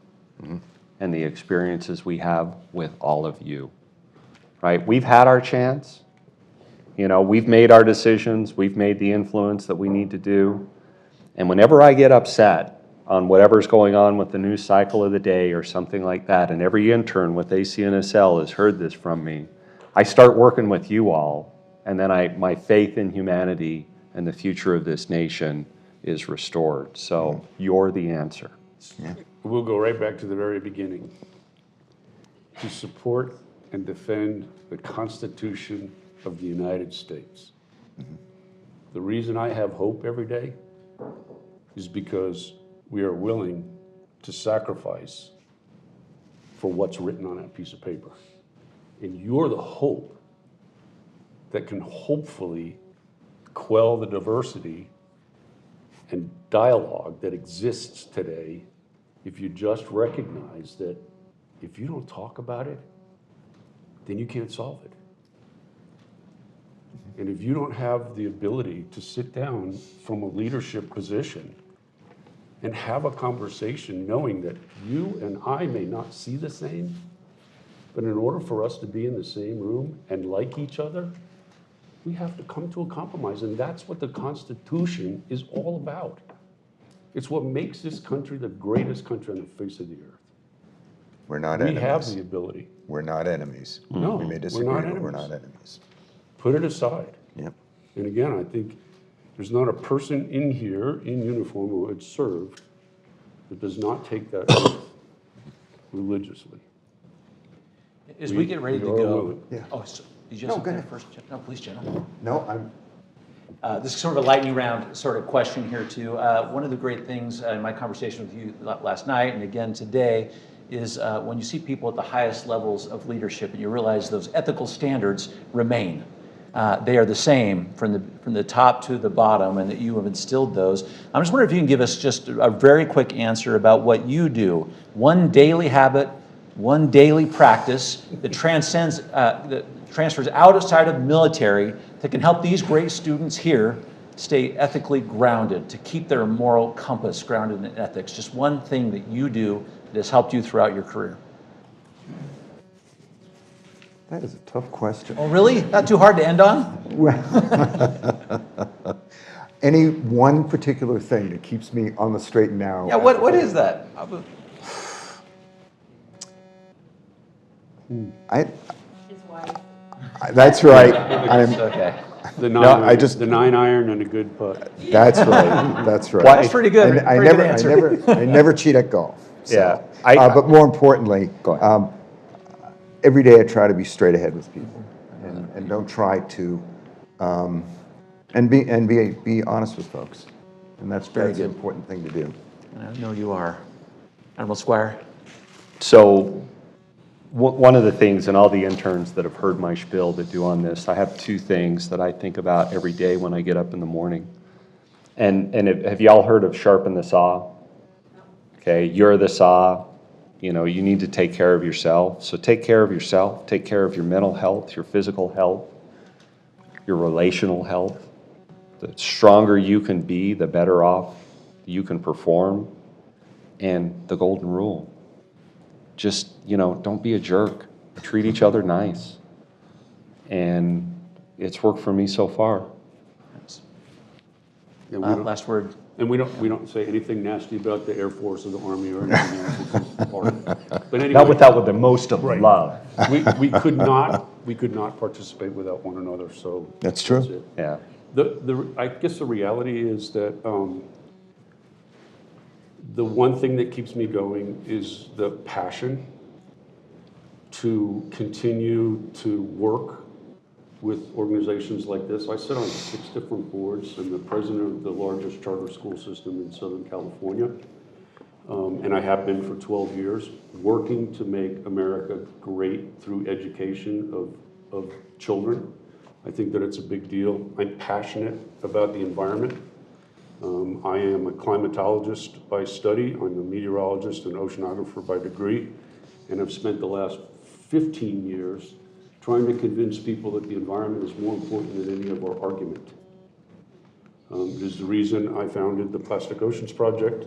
and the experiences we have with all of you, right? We've had our chance. You know, we've made our decisions. We've made the influence that we need to do. And whenever I get upset on whatever's going on with the news cycle of the day or something like that, and every intern with ACNSL has heard this from me, I start working with you all, and then my faith in humanity and the future of this nation is restored. So you're the answer. Yeah. We'll go right back to the very beginning. To support and defend the Constitution of the United States. The reason I have hope every day is because we are willing to sacrifice for what's written on that piece of paper. And you're the hope that can hopefully quell the diversity and dialogue that exists today if you just recognize that if you don't talk about it, then you can't solve it. And if you don't have the ability to sit down from a leadership position and have a conversation knowing that you and I may not see the same, but in order for us to be in the same room and like each other, we have to come to a compromise. And that's what the Constitution is all about. It's what makes this country the greatest country on the face of the earth. We're not We enemies. have the ability. We're not enemies. No, We may we're disagree, not but we're enemies. not enemies. Put it aside. Yep. And again, I think there's not a person in here in uniform who had served that does not take that oath religiously. As we get ready to we are go. willing. Yeah. Oh, so, did you No, have go something ahead. first? No, please, Jenna. No, I'm, This is sort of a lightning round sort of question here too. One of the great things in my conversation with you last night and again today is when you see people at the highest levels of leadership and you realize those ethical standards remain. They are the same from the top to the bottom, and that you have instilled those. I'm just wondering if you can give us just a very quick answer about what you do. One daily habit, one daily practice that transcends, that transfers outside of military, that can help these great students here stay ethically grounded, to keep their moral compass grounded in ethics. Just one thing that you do that has helped you throughout your career. that is a tough question. Oh, really? Not too hard to end on? Any one particular thing that keeps me on the straight and narrow? Yeah, what is that? That's right. Okay. The No, nine, I just- the 9-iron and a good putt. That's right. That's right. That's pretty good. I Pretty good answer. I never cheat at golf. So, Yeah, but more importantly, every day I try to be straight ahead with people, and don't try to, and be honest with folks, and that's an good. important thing to do. I know you are. Admiral Squire? So one of the things, and all the interns that have heard my spiel that do on this, I have two things that I think about every day when I get up in the morning. And have y'all heard of sharpen the saw? Okay, you're the saw. You know, you need to take care of yourself. So take care of yourself. Take care of your mental health, your physical health, your relational health. The stronger you can be, the better off you can perform. And the golden rule, just, don't be a jerk. Treat each other nice. And it's worked for me so far. Yeah, we don't- Last word. And we don't say anything nasty about the Air Force or the Army or anything else. It's just part of it. But anyway, Not with the most of Right. love. we could not participate without one another. So That's true. it. Yeah. I guess the reality is that the one thing that keeps me going is the passion to continue to work with organizations like this. I sit on 6 different boards. I'm the president of the largest charter school system in Southern California. And I have been for 12 years, working to make America great through education of children. I think that it's a big deal. I'm passionate about the environment. I am a climatologist by study. I'm a meteorologist and oceanographer by degree. And I've spent the last 15 years trying to convince people that the environment is more important than any of our argument. It is the reason I founded the Plastic Oceans Project.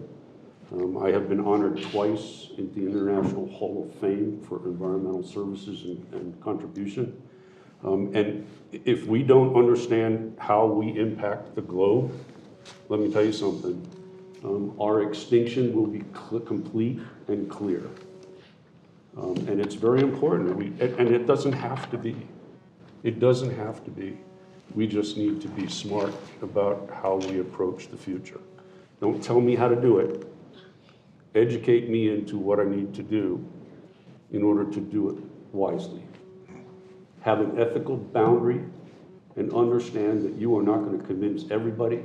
I have been honored twice at the International Hall of Fame for environmental services and contribution. And if we don't understand how we impact the globe, let me tell you something. Our extinction will be complete and clear. And it's very important. And it doesn't have to be. It doesn't have to be. We just need to be smart about how we approach the future. Don't tell me how to do it. Educate me into what I need to do in order to do it wisely. have an ethical boundary, and understand that you are not going to convince everybody,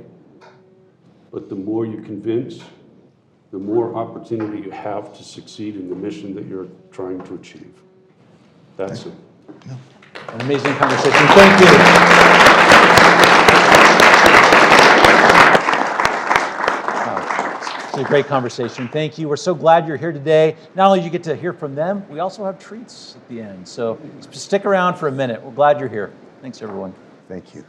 but the more you convince, the more opportunity you have to succeed in the mission that you're trying to achieve. That's it. An amazing conversation. Thank you. It's a great conversation. Thank you. We're so glad you're here today. Not only do you get to hear from them, we also have treats at the end. So stick around for a minute. We're glad you're here. Thanks, everyone. Thank you.